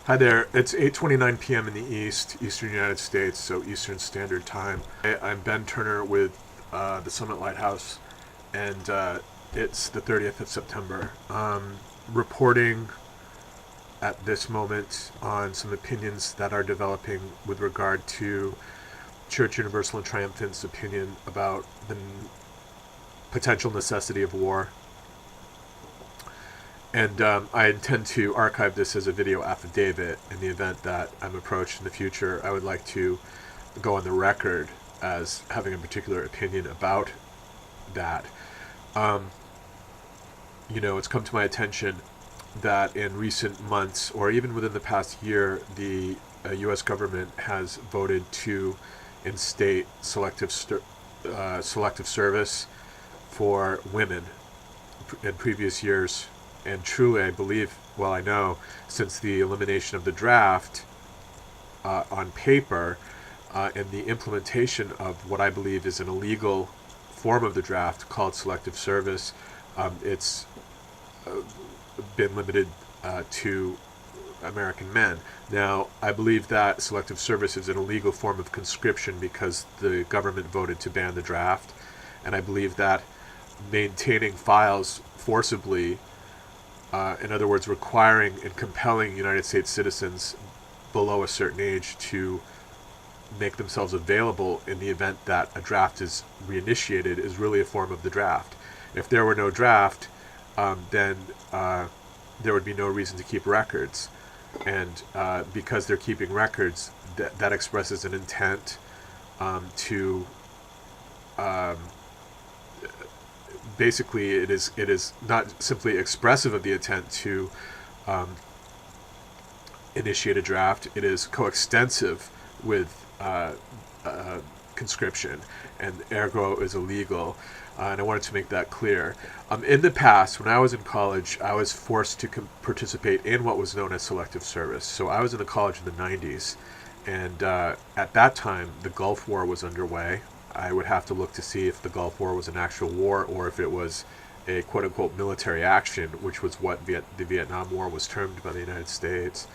Hi there. It's 8:29 p.m. in the Eastern United States, so Eastern Standard Time. I'm Ben Turner with the Summit Lighthouse, and it's the 30th of September. Reporting at this moment on some opinions that are developing with regard to Church Universal and Triumphant's opinion about the potential necessity of war. And I intend to archive this as a video affidavit in the event that I'm approached in the future. I would like to go on the record as having a particular opinion about that. It's come to my attention that in recent months, or even within the past year, the U.S. government has voted to instate selective service for women. In previous years, and truly, I believe, well, I know, since the elimination of the draft on paper and the implementation of what I believe is an illegal form of the draft called selective service, it's been limited to American men. Now, I believe that selective service is an illegal form of conscription because the government voted to ban the draft, and I believe that maintaining files forcibly, in other words, requiring and compelling United States citizens below a certain age to make themselves available in the event that a draft is reinitiated, is really a form of the draft. If there were no draft, then there would be no reason to keep records. And because they're keeping records, that expresses an intent to basically it is not simply expressive of the intent to initiate a draft. It is coextensive with conscription, and ergo is illegal. And I wanted to make that clear. In the past, when I was in college, I was forced to participate in what was known as selective service. So I was in the college in the 90s, and at that time, the Gulf War was underway. I would have to look to see if the Gulf War was an actual war or if it was a quote-unquote military action, which was what the Vietnam War was termed by the United States.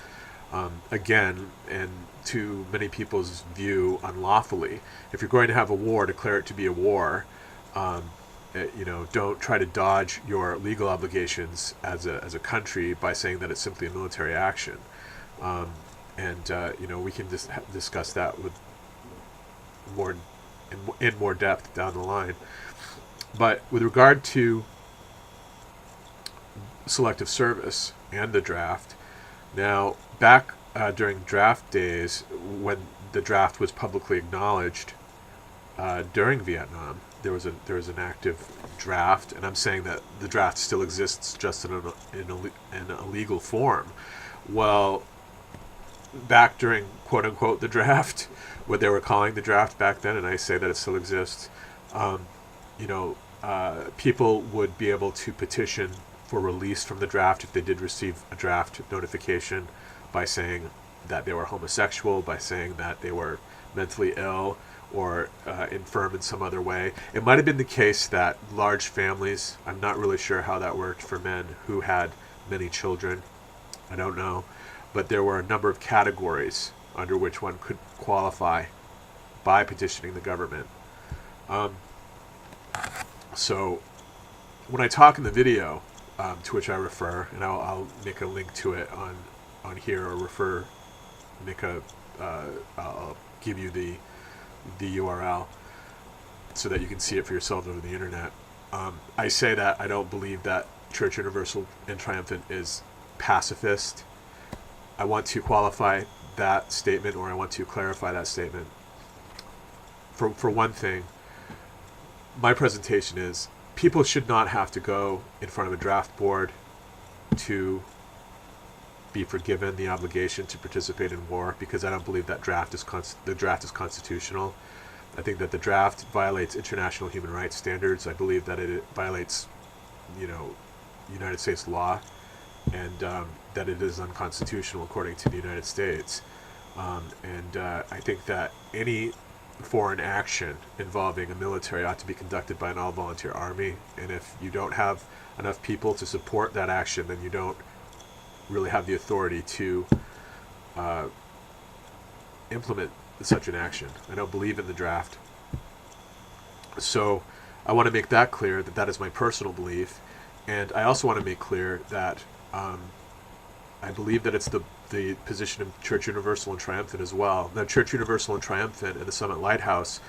Again, and to many people's view, unlawfully. If you're going to have a war, declare it to be a war. Don't try to dodge your legal obligations as a country by saying that it's simply a military action. We can just discuss that with more in more depth down the line. But with regard to selective service and the draft, now back during draft days, when the draft was publicly acknowledged during Vietnam, there was an active draft, and I'm saying that the draft still exists, just in a legal form. Well, back during quote unquote the draft, what they were calling the draft back then, and I say that it still exists, people would be able to petition for release from the draft if they did receive a draft notification by saying that they were homosexual, by saying that they were mentally ill or infirm in some other way. It might have been the case that large families, I'm not really sure how that worked for men who had many children, I don't know, but there were a number of categories under which one could qualify by petitioning the government. So when I talk in the video, to which I refer, and I'll make a link to it on here, or I'll give you the URL so that you can see it for yourself over the internet. I say that I don't believe that Church Universal and Triumphant is pacifist. I want to qualify that statement, or I want to clarify that statement. For one thing, my presentation is people should not have to go in front of a draft board to be forgiven the obligation to participate in war, because I don't believe that the draft is constitutional. I think that the draft violates international human rights standards. I believe that it violates, United States law, and that it is unconstitutional according to the United States. I think that any foreign action involving a military ought to be conducted by an all-volunteer army, and if you don't have enough people to support that action, then you don't really have the authority to implement such an action. I don't believe in the draft. So I want to make that clear, that that is my personal belief. And I also want to make clear that I believe that it's the position of Church Universal and Triumphant as well. Now, Church Universal and Triumphant and the Summit Lighthouse,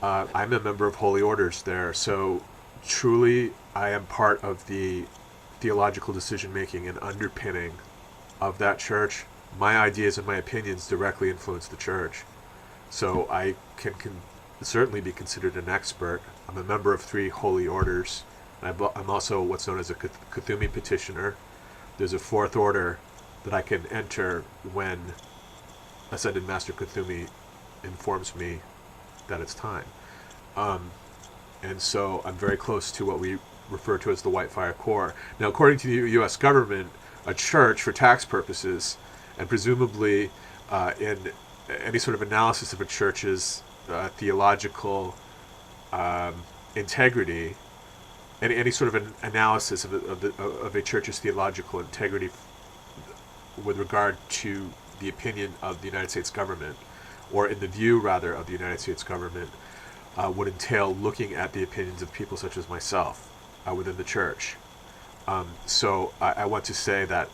I'm a member of Holy Orders there. So truly, I am part of the theological decision-making and underpinning of that church. My ideas and my opinions directly influence the church. So I can certainly be considered an expert. I'm a member of 3 Holy Orders. I'm also what's known as a Kuthumi petitioner. There's a 4th order that I can enter when Ascended Master Kuthumi informs me that it's time. And so I'm very close to what we refer to as the White Fire Corps. Now, according to the U.S. government, a church, for tax purposes, and presumably in any sort of analysis of a church's theological integrity, any sort of an analysis of a church's theological integrity with regard to the opinion of the United States government, or in the view, rather, of the United States government, would entail looking at the opinions of people such as myself within the church. So I want to say that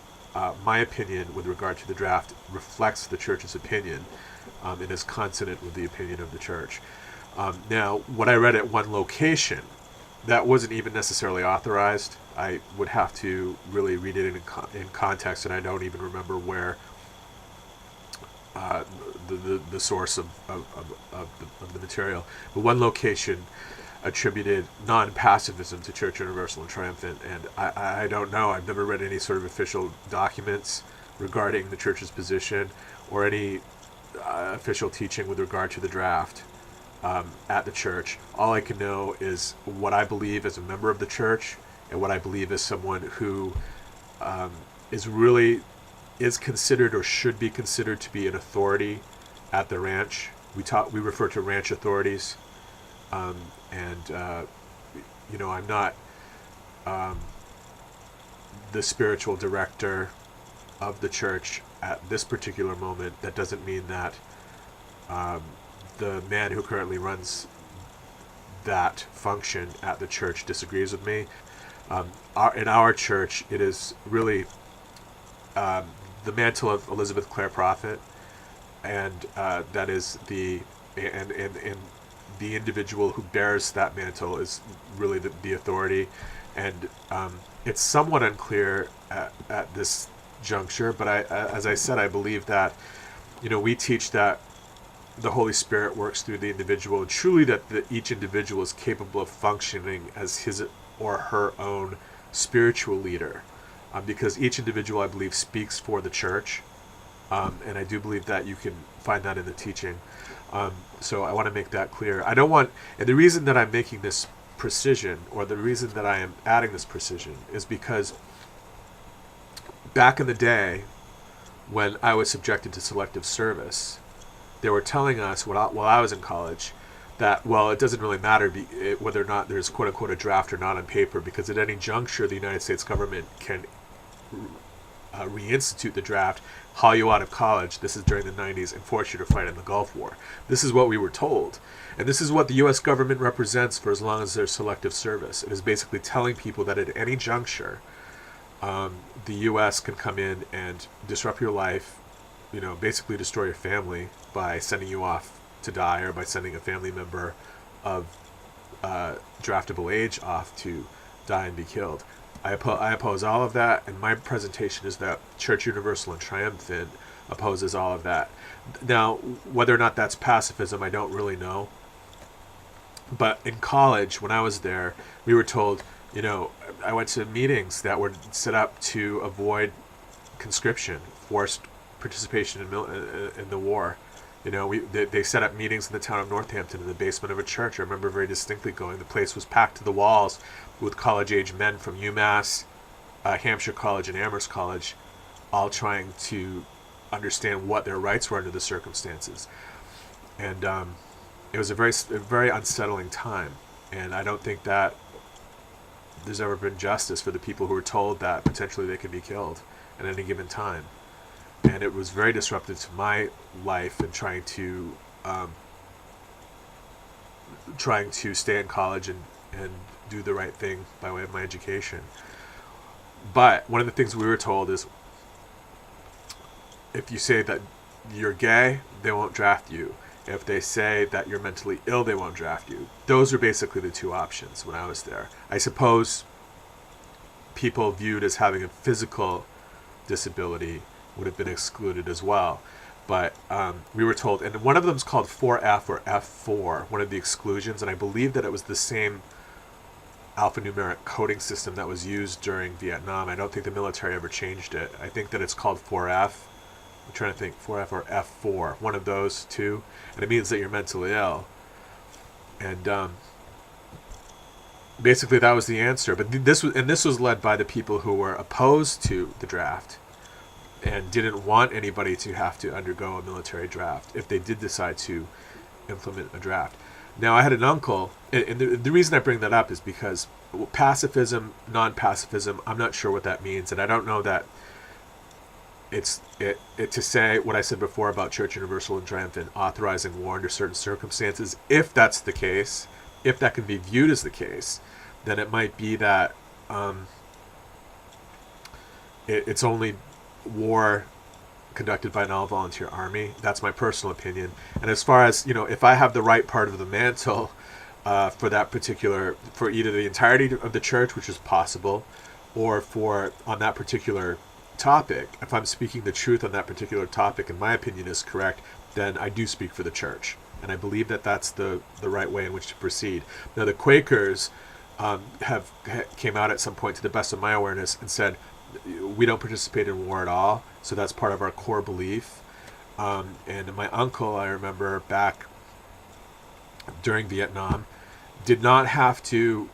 my opinion with regard to the draft reflects the church's opinion and is consonant with the opinion of the church. Now, what I read at one location, that wasn't even necessarily authorized. I would have to really read it in context, and I don't even remember where the source of the material. But one location attributed non-pacifism to Church Universal and Triumphant, and I don't know. I've never read any sort of official documents regarding the church's position or any official teaching with regard to the draft at the church. All I can know is what I believe as a member of the church and what I believe as someone who is considered or should be considered to be an authority at the ranch. We refer to ranch authorities, and I'm not the spiritual director of the church at this particular moment. That doesn't mean that the man who currently runs that function at the church disagrees with me. In our church, it is really the mantle of Elizabeth Clare Prophet, and that is the individual who bears that mantle is really the authority, and it's somewhat unclear at this juncture. But as I said, I believe that we teach that the Holy Spirit works through the individual, and truly that each individual is capable of functioning as his or her own spiritual leader, because each individual, I believe, speaks for the church, and I do believe that you can find that in the teaching. So I want to make that clear. And the reason that I'm making this precision, or the reason that I am adding this precision, is because back in the day, when I was subjected to selective service, they were telling us while I was in college that, well, it doesn't really matter whether or not there's quote-unquote a draft or not on paper, because at any juncture the United States government can reinstitute the draft, haul you out of college, this is during the 90s, and force you to fight in the Gulf War. This is what we were told. And this is what the U.S. government represents for as long as there's selective service. It is basically telling people that at any juncture, the U.S. can come in and disrupt your life, basically destroy your family by sending you off to die, or by sending a family member of draftable age off to die and be killed. I oppose all of that, and my presentation is that Church Universal and Triumphant opposes all of that. Now, whether or not that's pacifism, I don't really know. But in college, when I was there, we were told, I went to meetings that were set up to avoid conscription, forced participation in the war. They set up meetings in the town of Northampton in the basement of a church. I remember very distinctly going. The place was packed to the walls with college-age men from UMass, Hampshire College, and Amherst College, all trying to understand what their rights were under the circumstances. And it was a very unsettling time. And I don't think that there's ever been justice for the people who were told that potentially they could be killed at any given time. and it was very disruptive to my life and trying to stay in college and do the right thing by way of my education. But one of the things we were told is, if you say that you're gay, they won't draft you. If they say that you're mentally ill, they won't draft you. Those are basically the two options when I was there. I suppose people viewed as having a physical disability would have been excluded as well. But we were told, and one of them is called 4F or F4, one of the exclusions, and I believe that it was the same alphanumeric coding system that was used during Vietnam. I don't think the military ever changed it. I think that it's called 4F. I'm trying to think, 4F or F4, one of those two, and it means that you're mentally ill. And basically that was the answer. But this was led by the people who were opposed to the draft and didn't want anybody to have to undergo a military draft if they did decide to implement a draft. Now, I had an uncle, and the reason I bring that up is because pacifism, non-pacifism, I'm not sure what that means, and I don't know that it's to say what I said before about Church Universal and Triumphant authorizing war under certain circumstances. If that's the case, if that can be viewed as the case, then it might be that it's only war conducted by an all-volunteer army. That's my personal opinion. And as far as, if I have the right part of the mantle for either the entirety of the church, which is possible, or on that particular topic, if I'm speaking the truth on that particular topic and my opinion is correct, then I do speak for the church. And I believe that that's the right way in which to proceed. Now, the Quakers came out at some point, to the best of my awareness, and said, we don't participate in war at all, so that's part of our core belief. And my uncle, I remember back during Vietnam, did not have to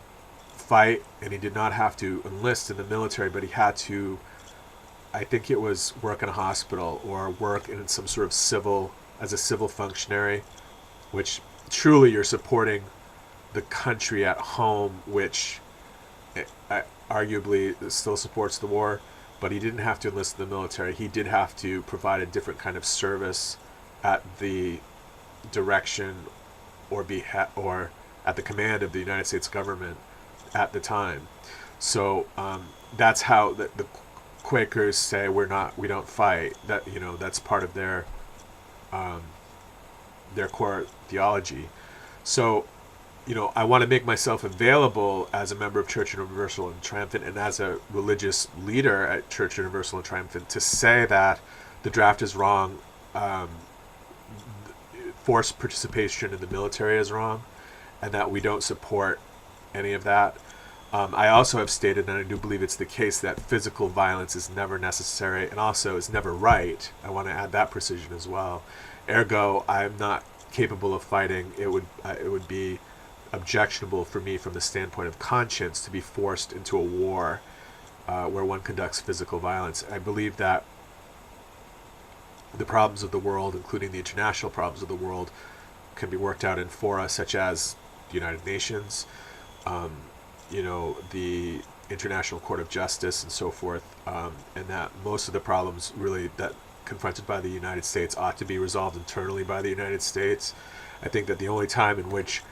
fight, and he did not have to enlist in the military, but he had to, I think it was work in a hospital or work in some sort of as a civil functionary, which truly you're supporting the country at home, which arguably still supports the war, but he didn't have to enlist in the military. He did have to provide a different kind of service at the direction or at the command of the United States government at the time. So that's how the Quakers say we don't fight. That that's part of their core theology. So I want to make myself available as a member of Church Universal and Triumphant and as a religious leader at Church Universal and Triumphant to say that the draft is wrong, forced participation in the military is wrong, and that we don't support any of that. I also have stated, and I do believe it's the case, that physical violence is never necessary and also is never right. I want to add that precision as well. Ergo, I'm not capable of fighting. It would be objectionable for me from the standpoint of conscience to be forced into a war where one conducts physical violence. I believe that the problems of the world, including the international problems of the world, can be worked out in fora such as the United Nations, the International Court of Justice and so forth, and that most of the problems really that confronted by the United States ought to be resolved internally by the United States. I think that the only time in which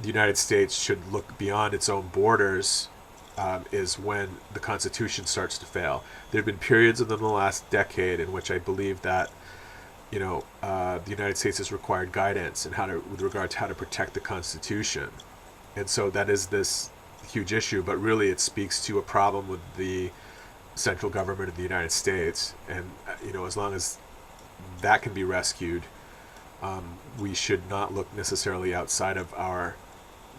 the United States should look beyond its own borders is when the Constitution starts to fail. There have been periods within the last decade in which I believe that the United States has required guidance with regard to how to protect the Constitution, and so that is this huge issue. But really, it speaks to a problem with the central government of the United States, and as long as that can be rescued, we should not look necessarily outside of our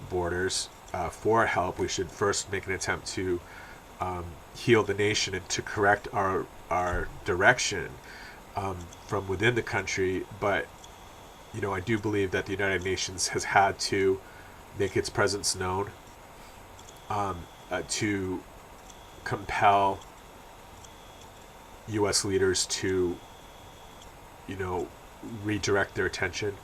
borders for help. We should first make an attempt to heal the nation and to correct our direction from within the country. But I do believe that the United Nations has had to make its presence known, to compel U.S. leaders to redirect their attention.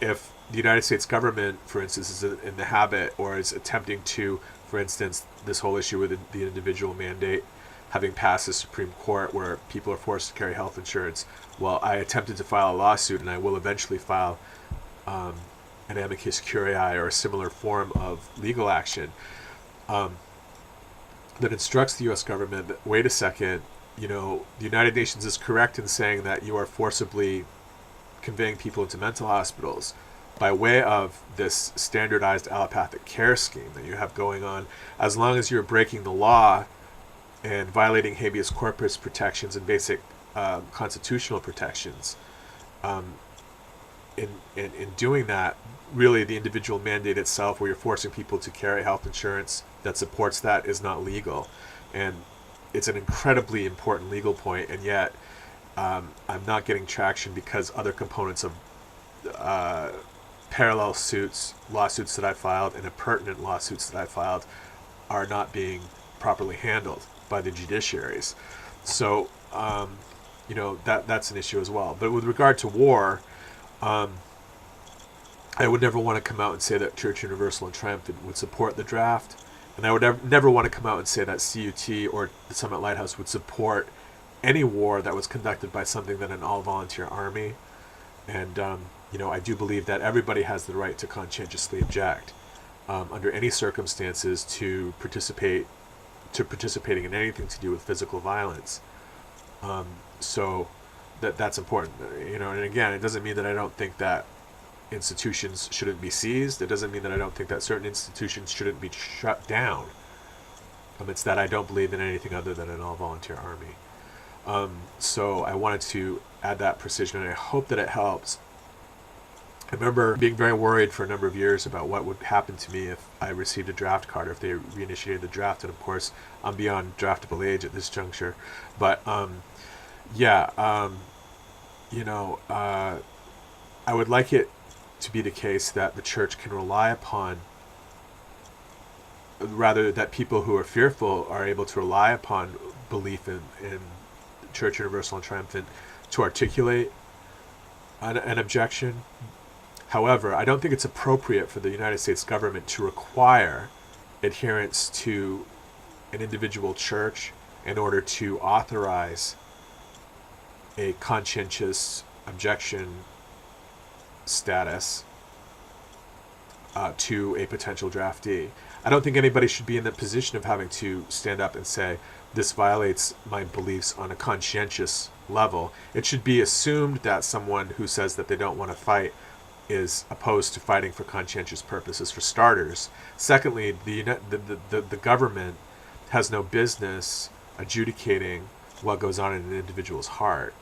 If the United States government, for instance, is in the habit or is attempting to, for instance, this whole issue with the individual mandate, having passed the Supreme Court where people are forced to carry health insurance. Well, I attempted to file a lawsuit, and I will eventually file an amicus curiae or a similar form of legal action that instructs the U.S. government that, wait a second, the United Nations is correct in saying that you are forcibly conveying people into mental hospitals by way of this standardized allopathic care scheme that you have going on. As long as you're breaking the law and violating habeas corpus protections and basic constitutional protections, in doing that, really the individual mandate itself, where you're forcing people to carry health insurance that supports that, is not legal. And it's an incredibly important legal point, and yet I'm not getting traction because other components of parallel lawsuits that I filed, and pertinent lawsuits that I filed are not being properly handled by the judiciaries. So, that's an issue as well. But with regard to war, I would never want to come out and say that Church Universal and Triumphant would support the draft. And I would never want to come out and say that CUT or the Summit Lighthouse would support any war that was conducted by something than an all-volunteer army. And, I do believe that everybody has the right to conscientiously object under any circumstances to participating in anything to do with physical violence. So that's important. And again, it doesn't mean that I don't think that institutions shouldn't be seized. It doesn't mean that I don't think that certain institutions shouldn't be shut down. It's that I don't believe in anything other than an all-volunteer army. So I wanted to add that precision, and I hope that it helps. I remember being very worried for a number of years about what would happen to me if I received a draft card, or if they reinitiated the draft. And of course, I'm beyond draftable age at this juncture. But I would like it to be the case that the church can rely upon, rather that people who are fearful are able to rely upon belief in Church Universal and Triumphant to articulate an objection. However, I don't think it's appropriate for the United States government to require adherence to an individual church in order to authorize a conscientious objection status to a potential draftee. I don't think anybody should be in the position of having to stand up and say, this violates my beliefs on a conscientious level. It should be assumed that someone who says that they don't want to fight is opposed to fighting for conscientious purposes, for starters. Secondly, the government has no business adjudicating what goes on in an individual's heart,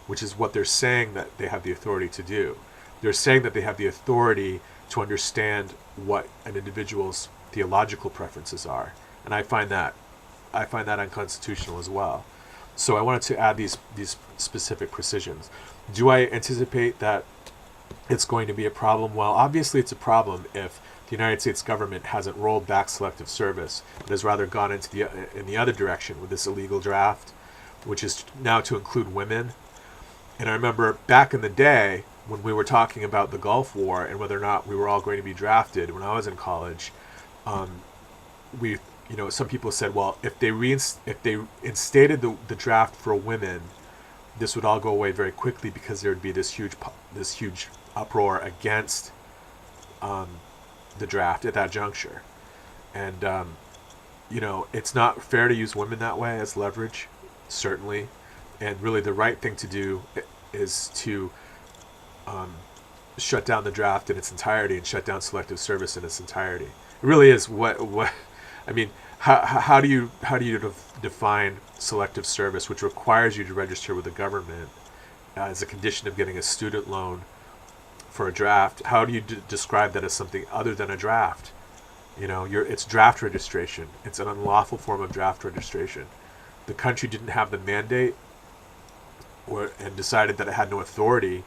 which is what they're saying that they have the authority to do. They're saying that they have the authority to understand what an individual's theological preferences are, and I find that unconstitutional as well. So I wanted to add these specific precisions. Do I anticipate that it's going to be a problem? Well, obviously it's a problem if the United States government hasn't rolled back Selective Service, but has rather gone in the other direction with this illegal draft, which is now to include women. And I remember back in the day when we were talking about the Gulf War and whether or not we were all going to be drafted when I was in college, some people said, well, if they instated the draft for women, this would all go away very quickly because there would be this huge uproar against the draft at that juncture. And it's not fair to use women that way as leverage, certainly. And really the right thing to do is to shut down the draft in its entirety and shut down Selective Service in its entirety. It really is what I mean. How do you define Selective Service, which requires you to register with the government as a condition of getting a student loan for a draft? How do you describe that as something other than a draft? It's draft registration. It's an unlawful form of draft registration. The country didn't have the mandate and decided that it had no authority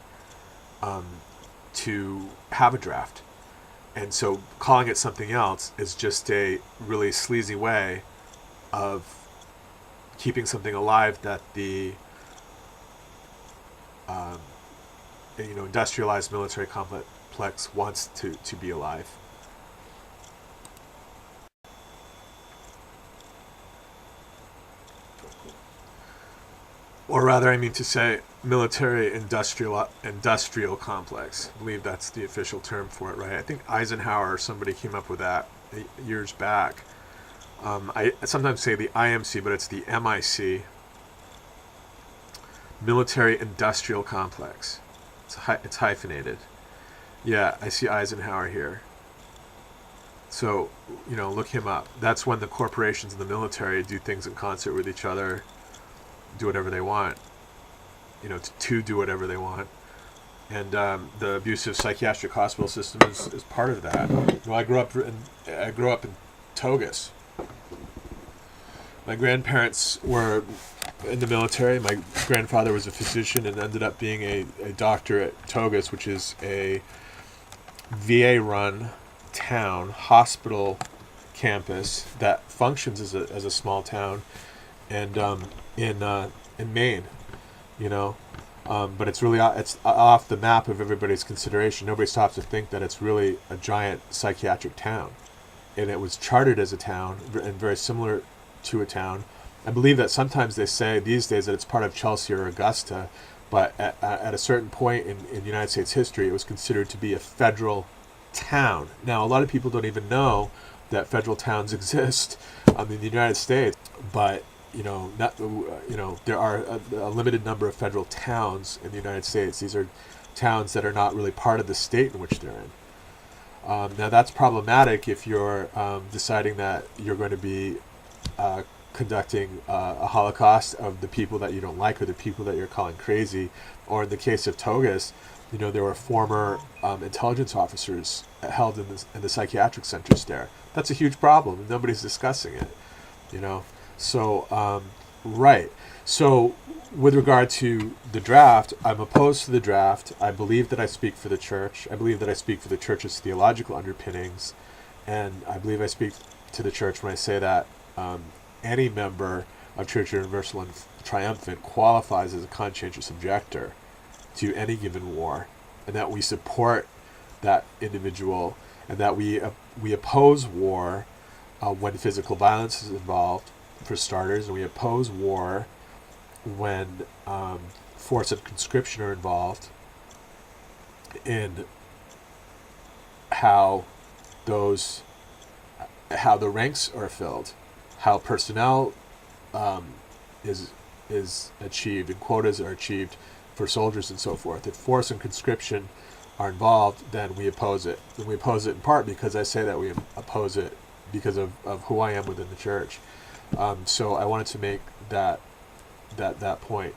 to have a draft. And so calling it something else is just a really sleazy way of keeping something alive that the industrialized military complex wants to be alive. or rather, I mean to say, military-industrial complex. I believe that's the official term for it, right? I think Eisenhower or somebody came up with that years back. I sometimes say the IMC, but it's the MIC, military-industrial complex. It's hyphenated. Yeah, I see Eisenhower here. So, look him up. That's when the corporations and the military do things in concert with each other, do whatever they want, to do whatever they want. And the abusive psychiatric hospital system is part of that. I grew up in Togus. My grandparents were in the military. My grandfather was a physician and ended up being a doctor at Togus, which is a VA-run town, hospital campus that functions as a small town, and in Maine, but it's really it's off the map of everybody's consideration. Nobody stops to think that it's really a giant psychiatric town, and it was chartered as a town and very similar to a town. I believe that sometimes they say these days that it's part of Chelsea or Augusta, but at a certain point in United States history, it was considered to be a federal town. Now, a lot of people don't even know that federal towns exist in the United States, but there are a limited number of federal towns in the United States. These are towns that are not really part of the state in which they're in. Now, that's problematic if you're deciding that you're going to be conducting a Holocaust of the people that you don't like or the people that you're calling crazy. Or in the case of Togus, there were former intelligence officers held in the psychiatric centers there. That's a huge problem, and nobody's discussing it. So, right. So, with regard to the draft, I'm opposed to the draft. I believe that I speak for the church. I believe that I speak for the church's theological underpinnings, and I believe I speak to the church when I say that any member of Church Universal and Triumphant qualifies as a conscientious objector to any given war, and that we support that individual, and that we oppose war when physical violence is involved, for starters, and we oppose war when force and conscription are involved, in how the ranks are filled, how personnel is achieved and quotas are achieved for soldiers and so forth. If force and conscription are involved, then we oppose it. And we oppose it in part because I say that we oppose it because of who I am within the church. So I wanted to make that point.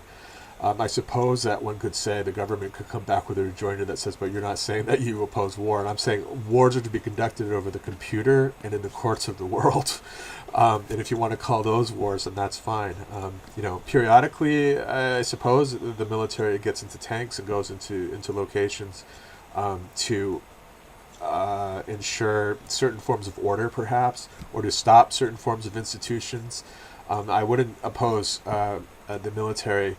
I suppose that one could say the government could come back with a rejoinder that says, but you're not saying that you oppose war. And I'm saying wars are to be conducted over the computer and in the courts of the world. And if you want to call those wars, then that's fine. Periodically, I suppose the military gets into tanks and goes into locations to ensure certain forms of order, perhaps, or to stop certain forms of institutions. I wouldn't oppose the military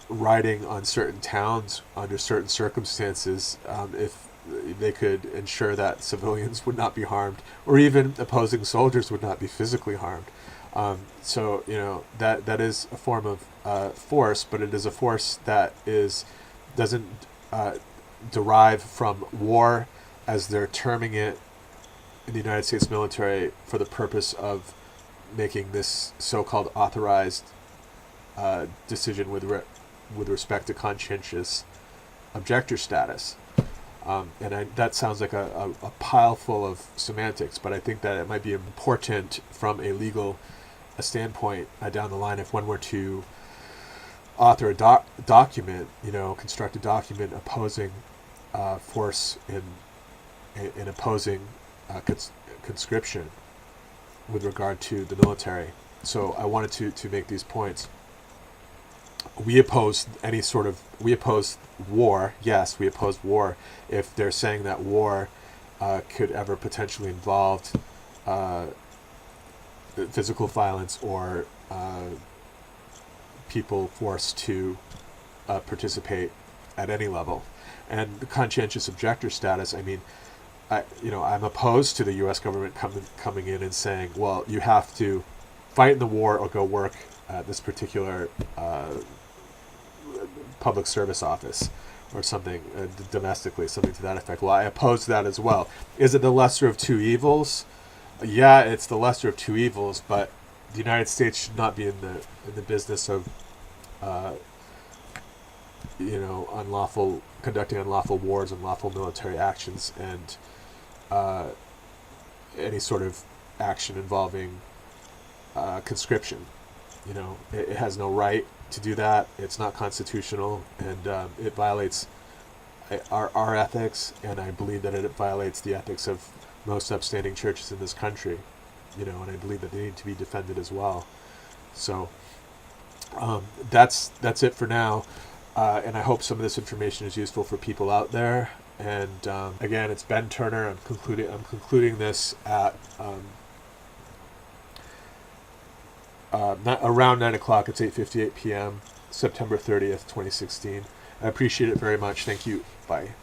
riding on certain towns under certain circumstances if they could ensure that civilians would not be harmed, or even opposing soldiers would not be physically harmed. So that is a form of force, but it is a force that doesn't derive from war, as they're terming it in the United States military, for the purpose of making this so-called authorized decision with respect to conscientious objector status. That sounds like a pile full of semantics, but I think that it might be important from a legal standpoint down the line if one were to author a document, construct a document opposing force in opposing conscription with regard to the military. So I wanted to make these points. We oppose war. Yes, we oppose war if they're saying that war could ever potentially involve physical violence or people forced to participate at any level. And the conscientious objector status, I'm opposed to the U.S. government coming in and saying, well, you have to fight in the war or go work at this particular public service office or something, domestically, something to that effect. Well, I oppose that as well. Is it the lesser of two evils? Yeah, it's the lesser of two evils, but the United States should not be in the business of conducting unlawful wars, unlawful military actions, and any sort of action involving conscription. It has no right to do that. It's not constitutional, and it violates our ethics, and I believe that it violates the ethics of most upstanding churches in this country. And I believe that they need to be defended as well. So that's it for now. And I hope some of this information is useful for people out there. And again, it's Ben Turner. I'm concluding this at around 9 o'clock. It's 8:58 p.m. September 30th, 2016. I appreciate it very much. Thank you. Bye.